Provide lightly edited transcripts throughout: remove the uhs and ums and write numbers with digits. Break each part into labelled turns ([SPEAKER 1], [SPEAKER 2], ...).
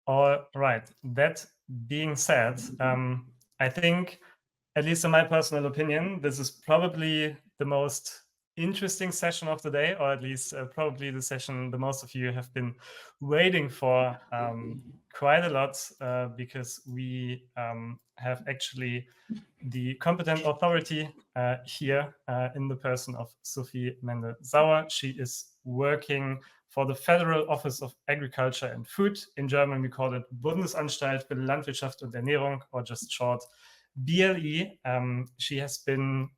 [SPEAKER 1] All right. That being said, I think, at least in my personal opinion, this is probably the most interesting session of the day, or at least probably the session the most of you have been waiting for quite a lot, because we have actually the competent authority here in the person of Sophie Mende-Sauer. She is working for the Federal Office of Agriculture and Food. In German, we call it Bundesanstalt für Landwirtschaft und Ernährung, or just short, BLE. She has been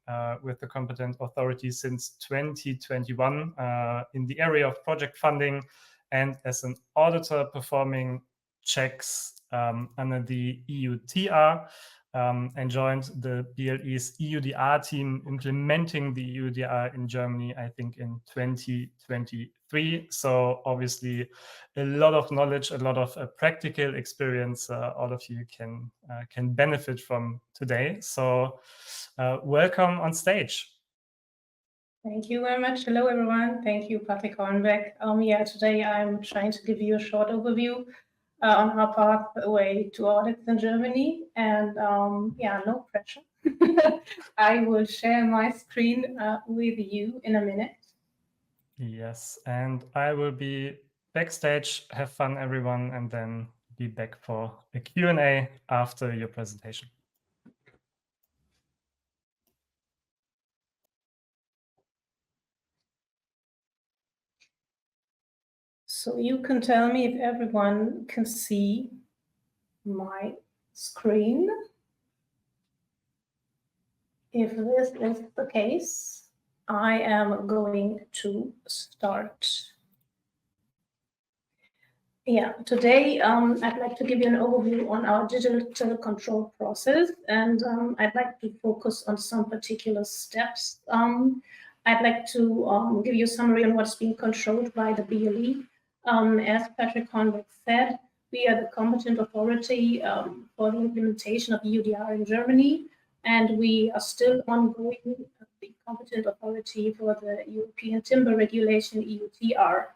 [SPEAKER 1] with the competent authority since 2021 in the area of project funding and as an auditor performing checks under the EUDR, and joined the BLE's EUDR team implementing the EUDR in Germany, I think in 2023. So obviously a lot of knowledge, a lot of practical experience all of you can benefit from today. So welcome on stage.
[SPEAKER 2] Thank you very much. Hello, everyone. Thank you, Patrick Hornbeck. Yeah, today I'm trying to give you a short overview on our pathway to audits in Germany. And yeah, no pressure. I will share my screen with you in a minute.
[SPEAKER 1] Yes, and I will be backstage. Have fun, everyone, and then be back for a Q&A after your presentation.
[SPEAKER 2] So you can tell me if everyone can see my screen. If this is the case, I am going to start. Yeah, today I'd like to give you an overview on our digital control process, and I'd like to focus on some particular steps. I'd like to give you a summary on what's being controlled by the BLE. As Patrick Hornbeck said, we are the competent authority for the implementation of EUDR in Germany, and we are still ongoing the competent authority for the European Timber Regulation, EUDR.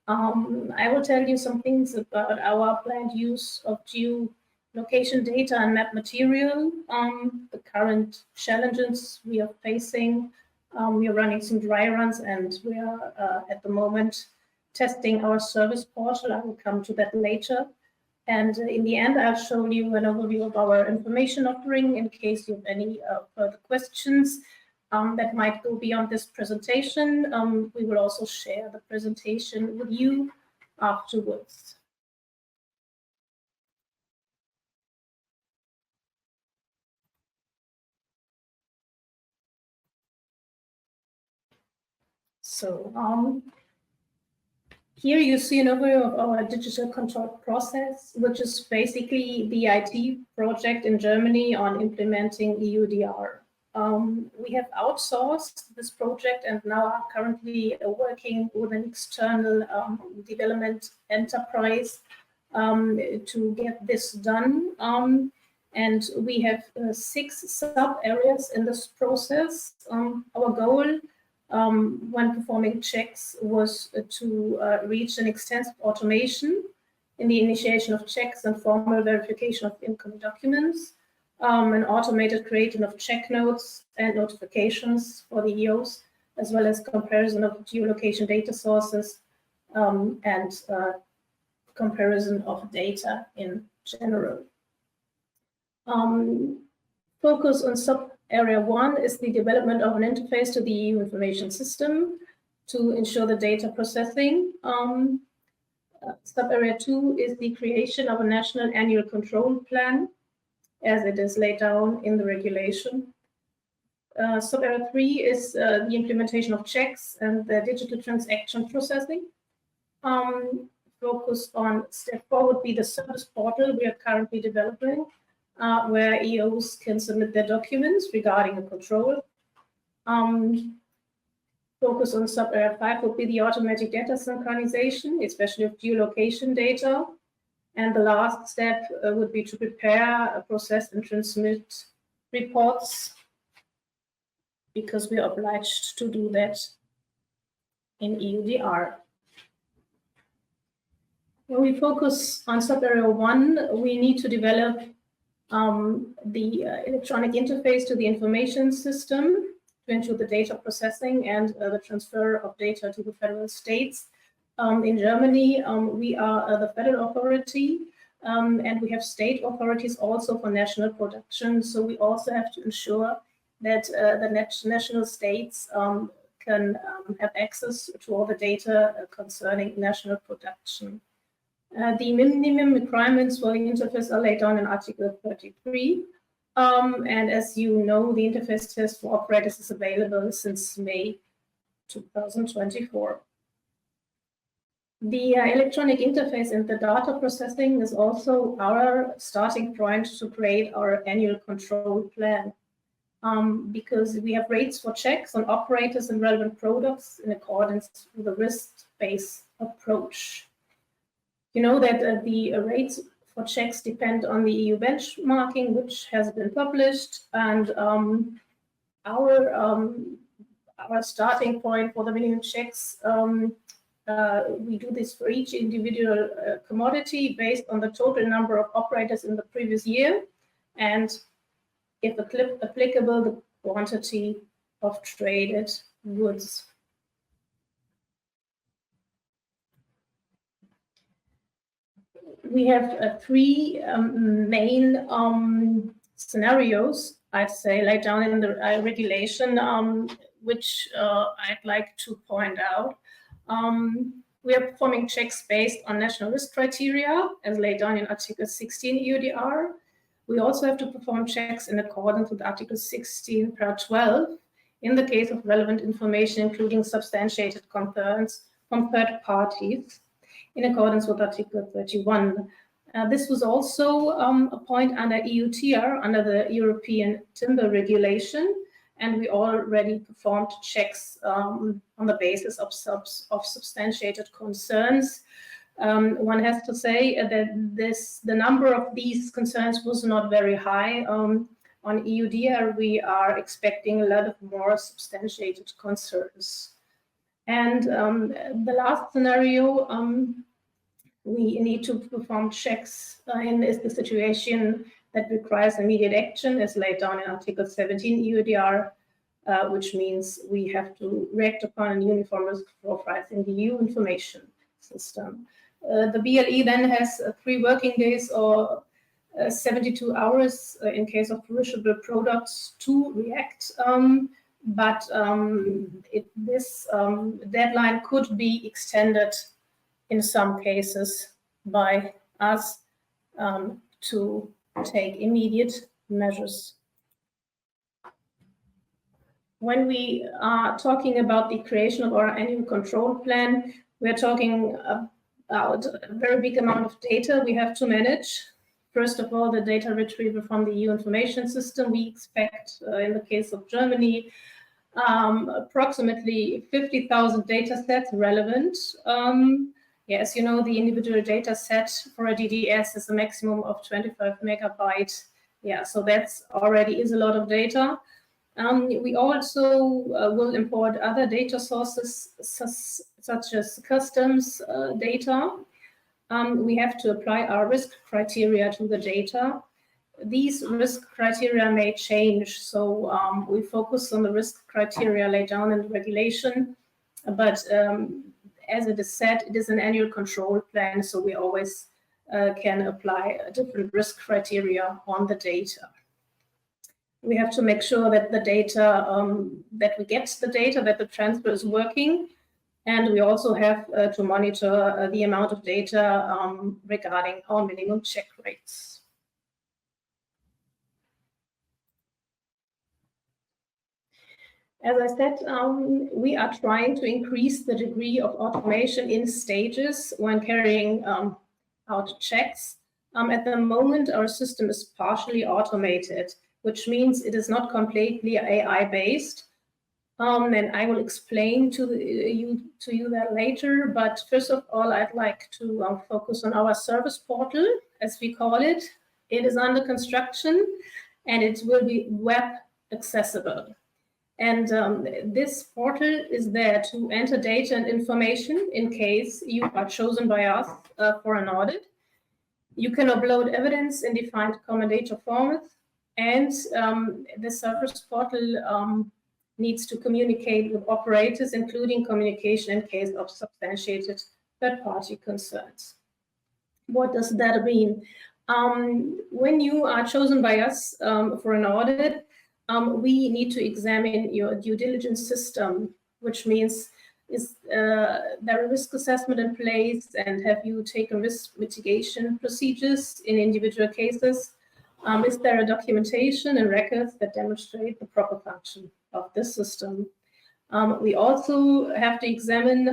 [SPEAKER 2] I will tell you some things about our planned use of geolocation data and map material, the current challenges we are facing. We are running some dry runs, and we are at the moment testing our service portal. I will come to that later. And in the end, I'll show you an overview of our information offering in case you have any further questions that might go beyond this presentation. We will also share the presentation with you afterwards. So here you see an overview of our digital control process, which is basically the IT project in Germany on implementing EUDR. We have outsourced this project and now are currently working with an external development enterprise to get this done. And we have 6 sub-areas in this process. Our goal when performing checks was to reach an extensive automation in the initiation of checks and formal verification of incoming documents, an automated creation of check notes and notifications for the EOs, as well as comparison of geolocation data sources and comparison of data in general. Focus on sub-area 1 is the development of an interface to the EU information system to ensure the data processing. Sub-area 2 is the creation of a national annual control plan, as it is laid down in the regulation. Sub-area 3 is the implementation of checks and the digital transaction processing. Focus on step 4 would be the service portal we are currently developing, where EOs can submit their documents regarding a control. Focus on sub-area 5 would be the automatic data synchronization, especially of geolocation data. And the last step would be to prepare, process, and transmit reports, because we are obliged to do that in EUDR. When we focus on sub-area 1, we need to develop the electronic interface to the information system to ensure the data processing and the transfer of data to the federal states. In Germany, we are the federal authority, and we have state authorities also for national production. So we also have to ensure that the national states can have access to all the data concerning national production. The minimum requirements for the interface are laid down in Article 33. And as you know, the interface test for operators is available since May 2024. The electronic interface and the data processing is also our starting point to create our annual control plan, because we have rates for checks on operators and relevant products in accordance with the risk-based approach. You know that the rates for checks depend on the EU benchmarking, which has been published, and our starting point for the minimum checks, we do this for each individual commodity based on the total number of operators in the previous year, and if applicable, the quantity of traded goods. We have three main scenarios, I'd say, laid down in the regulation, which I'd like to point out. We are performing checks based on national risk criteria, as laid down in Article 16 EUDR. We also have to perform checks in accordance with Article 16 paragraph 12 in the case of relevant information, including substantiated concerns from third parties, in accordance with Article 31. This was also a point under EUDR, under the European Timber Regulation, and we already performed checks on the basis of substantiated concerns. One has to say that the number of these concerns was not very high. On EUDR, we are expecting a lot of more substantiated concerns. And the last scenario we need to perform checks in is the situation that requires immediate action, as laid down in Article 17 EUDR, which means we have to react upon a uniform risk profile in the EU information system. The BLE then has 3 working days or 72 hours in case of perishable products to react. But this deadline could be extended in some cases by us to take immediate measures. When we are talking about the creation of our annual control plan, we are talking about a very big amount of data we have to manage. First of all, the data retrieval from the EU information system. We expect, in the case of Germany, approximately 50,000 data sets relevant. As you know, the individual data set for a DDS is a maximum of 25 megabytes. So that's already is a lot of data. We also will import other data sources, such as customs data. We have to apply our risk criteria to the data. These risk criteria may change, so we focus on the risk criteria laid down in the regulation, but as it is said, it is an annual control plan, so we always can apply a different risk criteria on the data. We have to make sure that the data, that we get the data, that the transfer is working, and we also have to monitor the amount of data regarding our minimum check rates. As I said, we are trying to increase the degree of automation in stages when carrying out checks. At the moment, our system is partially automated, which means it is not completely AI-based. And I will explain to you that later. But first of all, I'd like to focus on our service portal, as we call it. It is under construction, and it will be web accessible. And this portal is there to enter data and information in case you are chosen by us for an audit. You can upload evidence in defined common data formats, and the service portal needs to communicate with operators, including communication in case of substantiated third-party concerns. What does that mean? When you are chosen by us for an audit, we need to examine your due diligence system, which means is there a risk assessment in place, and have you taken risk mitigation procedures in individual cases? Is there a documentation and records that demonstrate the proper function of this system? We also have to examine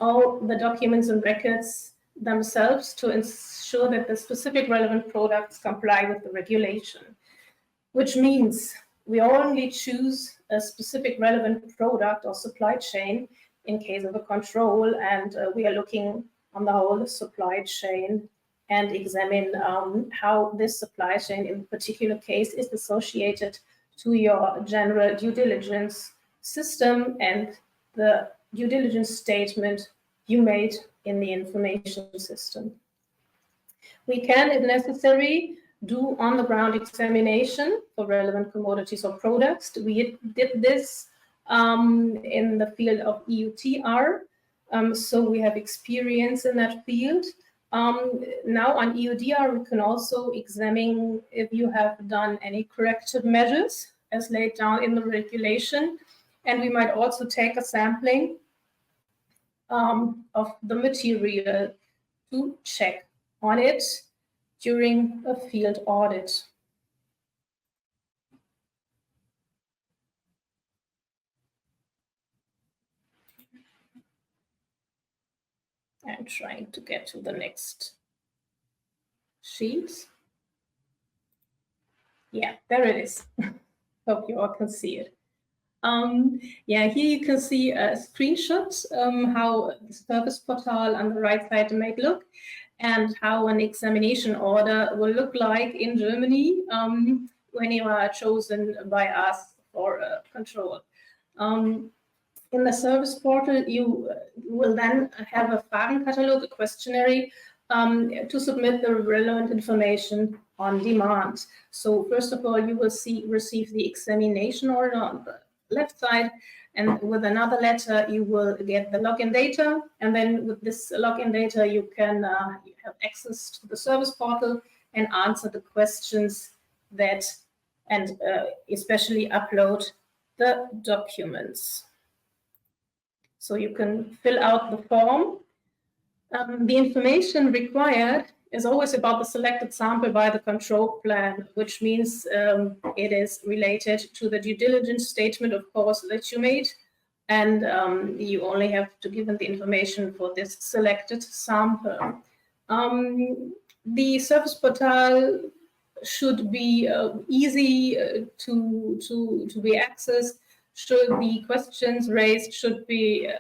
[SPEAKER 2] all the documents and records themselves to ensure that the specific relevant products comply with the regulation, which means we only choose a specific relevant product or supply chain in case of a control, and we are looking on the whole supply chain and examine how this supply chain in particular case is associated to your general due diligence system and the due diligence statement you made in the information system. We can, if necessary, do on-the-ground examination for relevant commodities or products. We did this in the field of EUDR, so we have experience in that field. Now on EUDR, we can also examine if you have done any corrective measures as laid down in the regulation, and we might also take a sampling of the material to check on it during a field audit. I'm trying to get to the next sheet. Yeah, there it is. Hope you all can see it. Yeah, here you can see a screenshot how the service portal on the right side might look, and how an examination order will look like in Germany when you are chosen by us for control. In the service portal, you will then have a Fragenkatalog, a questionnaire, to submit the relevant information on demand. So first of all, you will receive the examination order on the left side, and with another letter you will get the login data, and then with this login data you can have access to the service portal and answer the questions that, and especially upload the documents. So you can fill out the form. The information required is always about the selected sample by the control plan, which means it is related to the due diligence statement, of course, that you made, and you only have to give them the information for this selected sample. The service portal should be easy to be accessed. Should the questions raised should be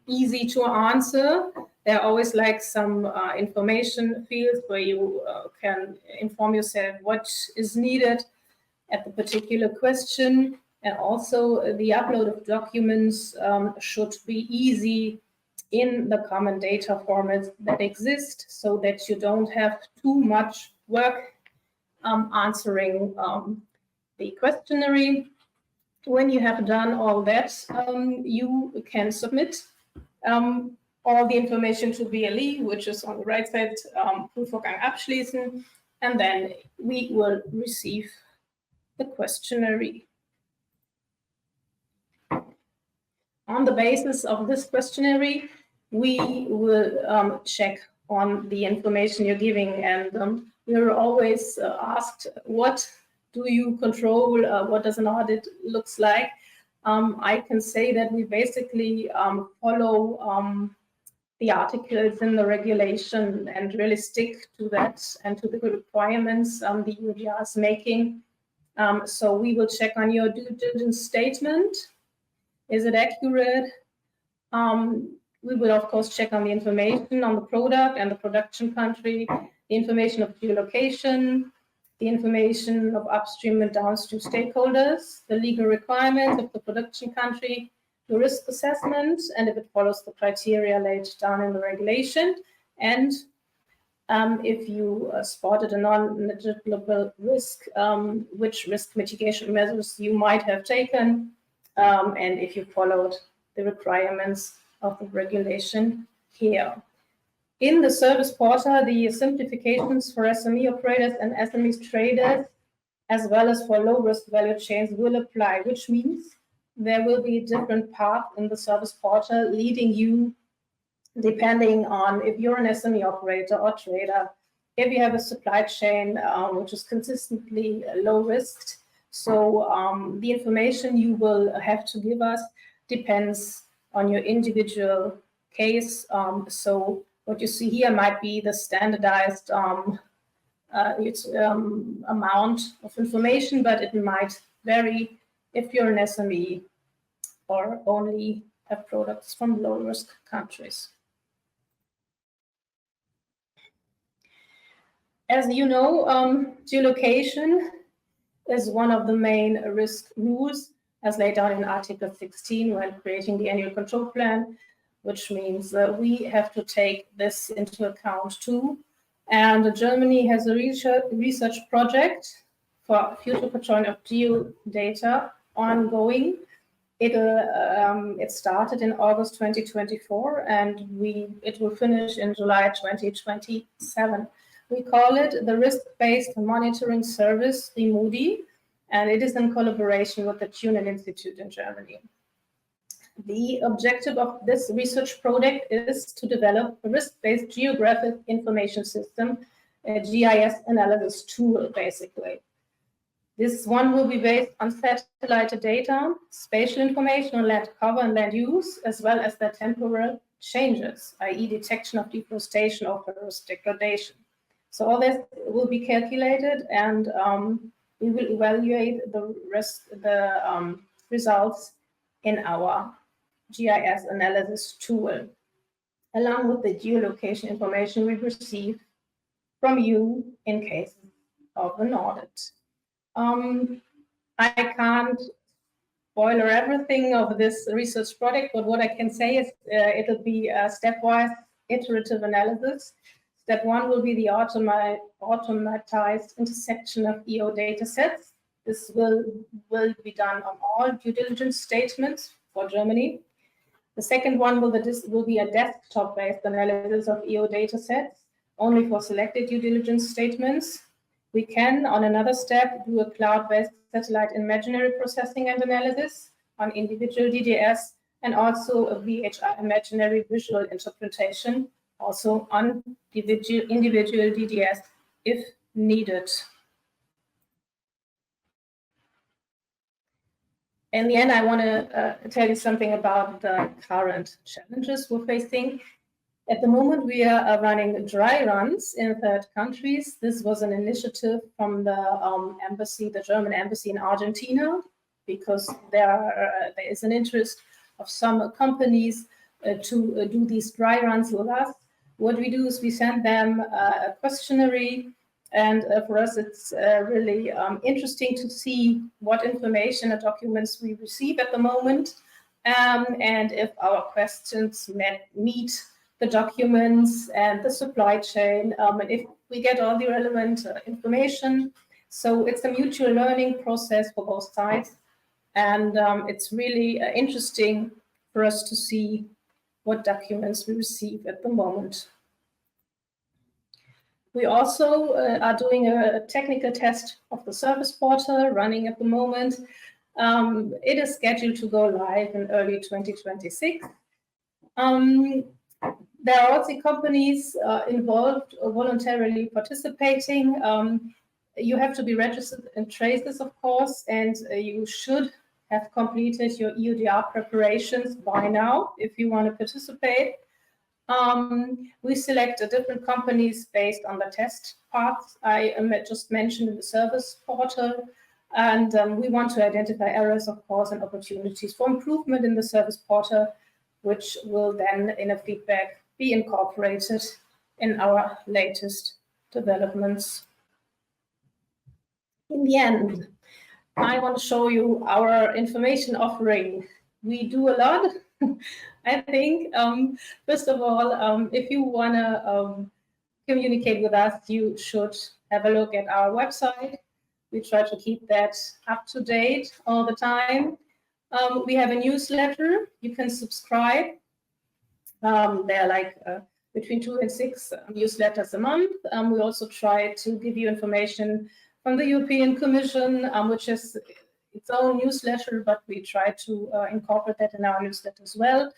[SPEAKER 2] easy to answer. There are always like some information fields where you can inform yourself what is needed at the particular question. And also the upload of documents should be easy in the common data formats that exist, so that you don't have too much work answering the questionnaire. When you have done all that, you can submit all the information to BLE, which is on the right side, Prüfvorgang abschließen, and then we will receive the questionnaire. On the basis of this questionnaire, we will check on the information you're giving, and we are always asked, what do you control? What does an audit looks like? I can say that we basically follow the articles in the regulation and really stick to that and to the requirements the EUDR is making. So we will check on your due diligence statement. Is it accurate? We will, of course, check on the information on the product and the production country, the information of geolocation, the information of upstream and downstream stakeholders, the legal requirements of the production country, the risk assessment, and if it follows the criteria laid down in the regulation, and if you spotted a non-negligible risk, which risk mitigation measures you might have taken, and if you followed the requirements of the regulation here. In the service portal, the simplifications for SME operators and SME traders, as well as for low-risk value chains, will apply, which means there will be a different path in the service portal leading you, depending on if you're an SME operator or trader, if you have a supply chain which is consistently low risk. So the information you will have to give us depends on your individual case. So what you see here might be the standardized amount of information, but it might vary if you're an SME or only have products from low-risk countries. As you know, geolocation is one of the main risk rules as laid out in Article 16 when creating the annual control plan, which means that we have to take this into account too. And Germany has a research project for future patrolling of geodata ongoing. It started in August 2024 and it will finish in July 2027. We call it the Risk-Based Monitoring Service, the MODI, and it is in collaboration with the Tunen Institute in Germany. The objective of this research project is to develop a risk-based geographic information system, a GIS analysis tool, basically. This one will be based on satellite data, spatial information on land cover and land use, as well as their temporal changes, i.e. detection of deforestation or forest degradation. So all this will be calculated, and we will evaluate the results in our GIS analysis tool, along with the geolocation information we receive from you in case of an audit. I can't spoiler everything of this research project, but what I can say is it'll be a stepwise iterative analysis. Step one will be the automatized intersection of EO data sets. This will be done on all due diligence statements for Germany. The second one will be a desktop-based analysis of EO data sets, only for selected due diligence statements. We can, on another step, do a cloud-based satellite imaginary processing and analysis on individual DDS, and also a VHI imaginary visual interpretation, also on individual DDS if needed. In the end, I want to tell you something about the current challenges we're facing. At the moment, we are running dry runs in third countries. This was an initiative from the embassy, the German embassy in Argentina, because there is an interest of some companies to do these dry runs with us. What we do is we send them a questionnaire, and for us it's really interesting to see what information and documents we receive at the moment, and if our questions meet the documents and the supply chain, and if we get all the relevant information. So it's a mutual learning process for both sides, and it's really interesting for us to see what documents we receive at the moment. We also are doing a technical test of the service portal running at the moment. It is scheduled to go live in early 2026. There are also companies involved voluntarily participating. You have to be registered in Traces, of course, and you should have completed your EUDR preparations by now if you want to participate. We select different companies based on the test paths I just mentioned in the service portal, and we want to identify errors, of course, and opportunities for improvement in the service portal, which will then, in a feedback, be incorporated in our latest developments. in the end, I want to show you our information offering. We do a lot, I think. First of all, if you want to communicate with us, you should have a look at our website. We try to keep that up to date all the time. We have a newsletter. You can subscribe. There are like between 2 and 6 newsletters a month. We also try to give you information from the European Commission, which is its own newsletter, but we try to incorporate that in our newsletter as well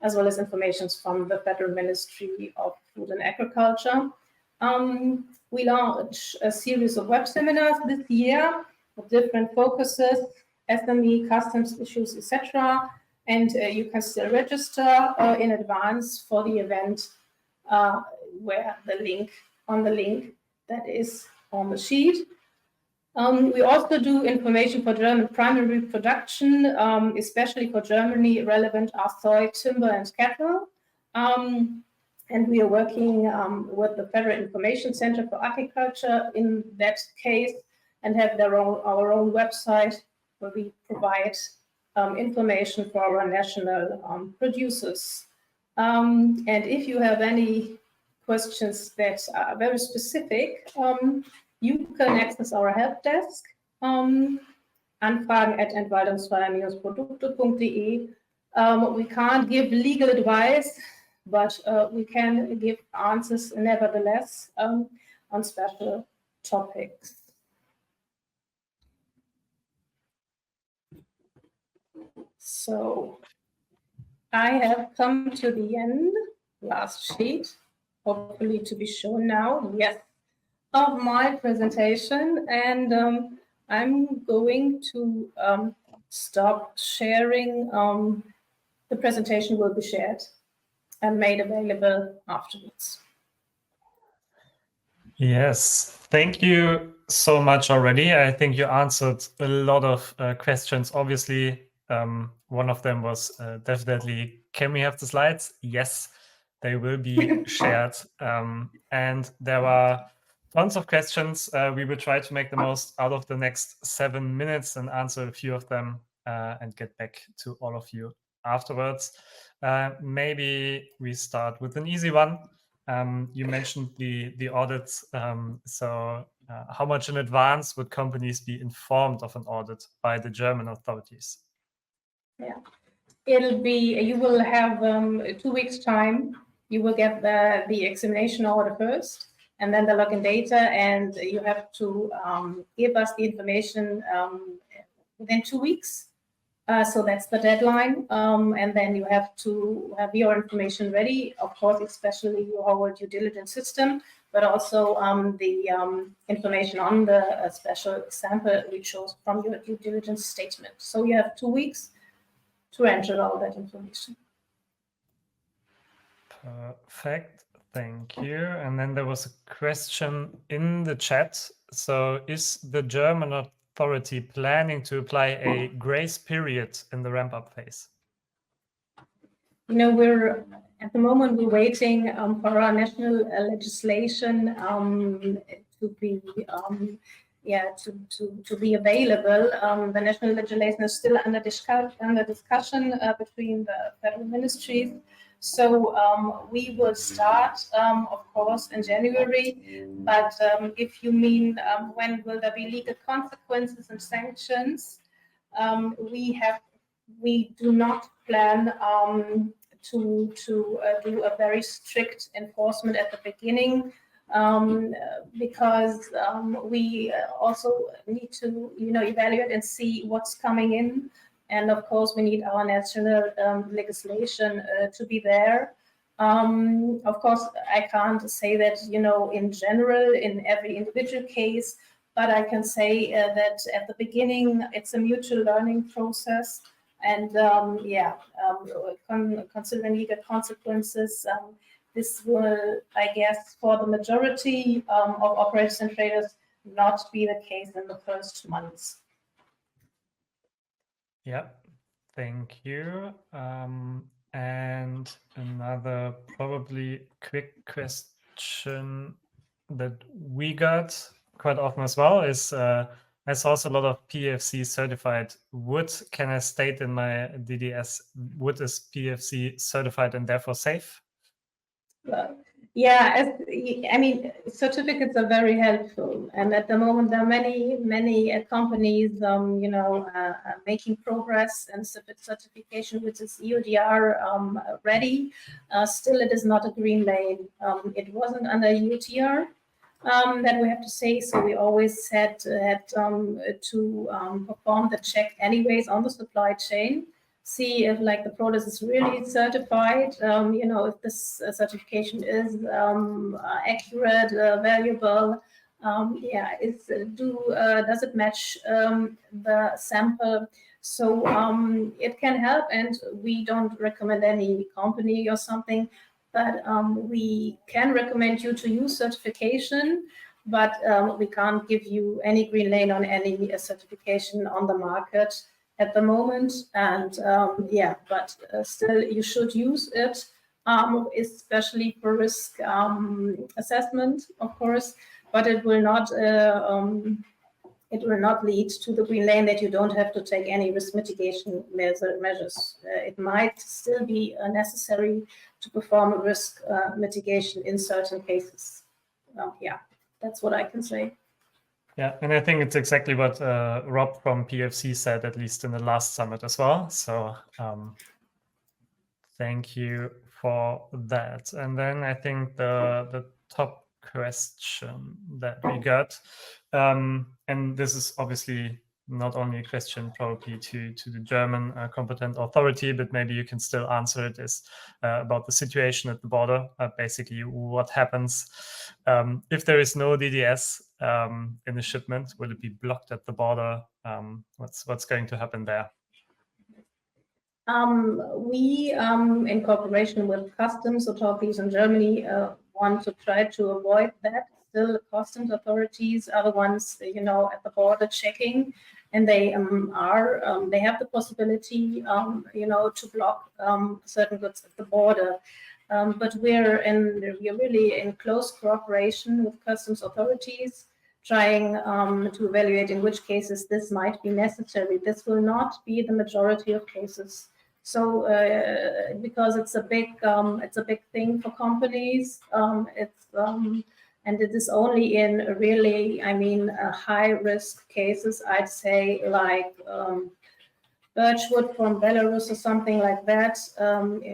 [SPEAKER 2] as information from the Federal Ministry of Food and Agriculture. We launched a series of web seminars this year with different focuses, SME, customs issues, etc. And you can still register in advance for the event where the link that is on the sheet. We also do information for German primary production, especially for Germany, relevant are soy, timber, and cattle. And we are working with the Federal Information Center for Agriculture in that case, and have our own website where we provide information for our national producers. And if you have any questions that are very specific, you can access our help desk, anfragen@entwaldungsfreie-produkte.de. We can't give legal advice, but we can give answers nevertheless on special topics. So I have come to the end, last sheet, hopefully to be shown now, yes, of my presentation, and I'm going to stop sharing. The presentation will be shared and made available afterwards.
[SPEAKER 1] Yes, thank you so much already. I think you answered a lot of questions. Obviously, one of them was definitely, can we have the slides? Yes, they will be shared. And there are tons of questions. We will try to make the most out of the next 7 minutes and answer a few of them and get back to all of you afterwards. Maybe we start with an easy one. You mentioned the audits. So how much in advance would companies be informed of an audit by the German authorities?
[SPEAKER 2] Yeah, it'll be, you will have 2 weeks time. You will get the examination order first, and then the login data, and you have to give us the information within 2 weeks. So that's the deadline, and then you have to have your information ready, of course, especially your due diligence system, but also the information on the special sample we chose from your due diligence statement. So you have 2 weeks to enter all that information.
[SPEAKER 1] Perfect, thank you. And then there was a question in the chat. So is the German authority planning to apply a grace period in the ramp-up phase?
[SPEAKER 2] You know, we're at the moment we're waiting for our national legislation to be to be available. The national legislation is still under discussion between the federal ministries. So we will start, of course, in January. But if you mean when will there be legal consequences and sanctions, we do not plan to do a very strict enforcement at the beginning, because we also need to, evaluate and see what's coming in. And of course, we need our national legislation to be there. Of course, I can't say that, in general, in every individual case, but I can say that at the beginning, it's a mutual learning process. And considering legal consequences, this will, I guess, for the majority of operators and traders, not be the case in the first months.
[SPEAKER 1] Yeah, thank you. And another probably quick question that we got quite often as well is I saw also a lot of PEFC certified wood. Can I state in my DDS wood is PEFC certified and therefore safe?
[SPEAKER 2] Yeah, I mean, certificates are very helpful, and at the moment there are many companies, making progress and certification, which is EUDR ready. Still, it is not a green lane. It wasn't under EUDR. That we have to say, so we always had to perform the check anyways on the supply chain, see if like the product is really certified, if this certification is accurate, valuable, does it match the sample? So it can help, and we don't recommend any company or something, but we can recommend you to use certification, but we can't give you any green lane on any certification on the market at the moment. And but still you should use it, especially for risk assessment, of course, but it will not lead to the green lane that you don't have to take any risk mitigation measures. It might still be necessary to perform risk mitigation in certain cases. That's what I can say.
[SPEAKER 1] Yeah, and I think it's exactly what Rob from PFC said, at least in the last summit as well. So thank you for that. And then I think the top question that we got, and this is obviously not only a question probably to the German competent authority, but maybe you can still answer it, is about the situation at the border. Basically, what happens if there is no DDS in the shipment? Will it be blocked at the border? What's going to happen there?
[SPEAKER 2] We, in cooperation with customs authorities in Germany, want to try to avoid that. Still, customs authorities are the ones, at the border checking, and they they have the possibility, to block certain goods at the border. But we're really in close cooperation with customs authorities, trying to evaluate in which cases this might be necessary. This will not be the majority of cases. So because it's a big thing for companies, and it is only in really, high risk cases, I'd say, like birchwood from Belarus or something like that,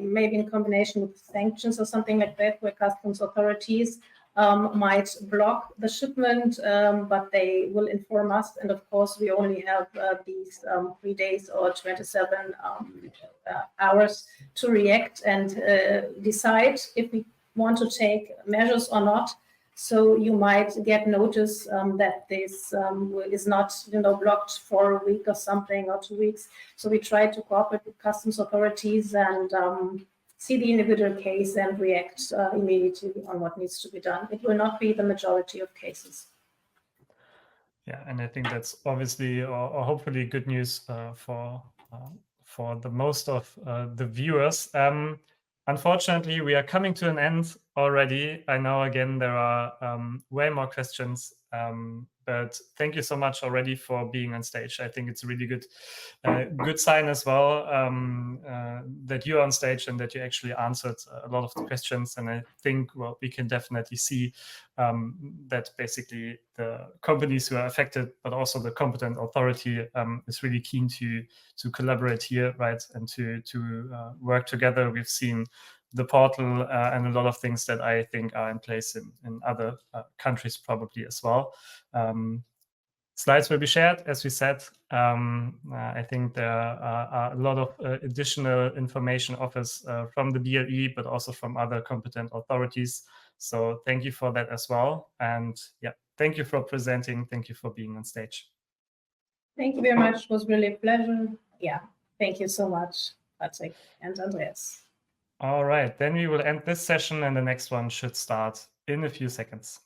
[SPEAKER 2] maybe in combination with sanctions or something like that, where customs authorities might block the shipment, but they will inform us. And of course, we only have these 3 days or 27 hours to react and decide if we want to take measures or not. So you might get notice that this is not, blocked for a week or something, or 2 weeks. So we try to cooperate with customs authorities and see the individual case and react immediately on what needs to be done. It will not be the majority of cases.
[SPEAKER 1] Yeah, and I think that's obviously or hopefully good news for the most of the viewers. Unfortunately, we are coming to an end already. I know, again, there are way more questions, but thank you so much already for being on stage. I think it's a really good sign as well that you're on stage and that you actually answered a lot of the questions. And I think, well, we can definitely see that basically the companies who are affected, but also the competent authority is really keen to collaborate here, right, and to work together. We've seen the portal and a lot of things that I think are in place in other countries probably as well. Slides will be shared, as we said. I think there are a lot of additional information offers from the BLE, but also from other competent authorities. So thank you for that as well. And yeah, thank you for presenting. Thank you for being on stage.
[SPEAKER 2] Thank you very much. It was really a pleasure. Yeah, thank you so much, Patrick and Andreas.
[SPEAKER 1] All right, then we will end this session and the next one should start in a few seconds.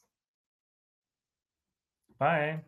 [SPEAKER 1] Bye.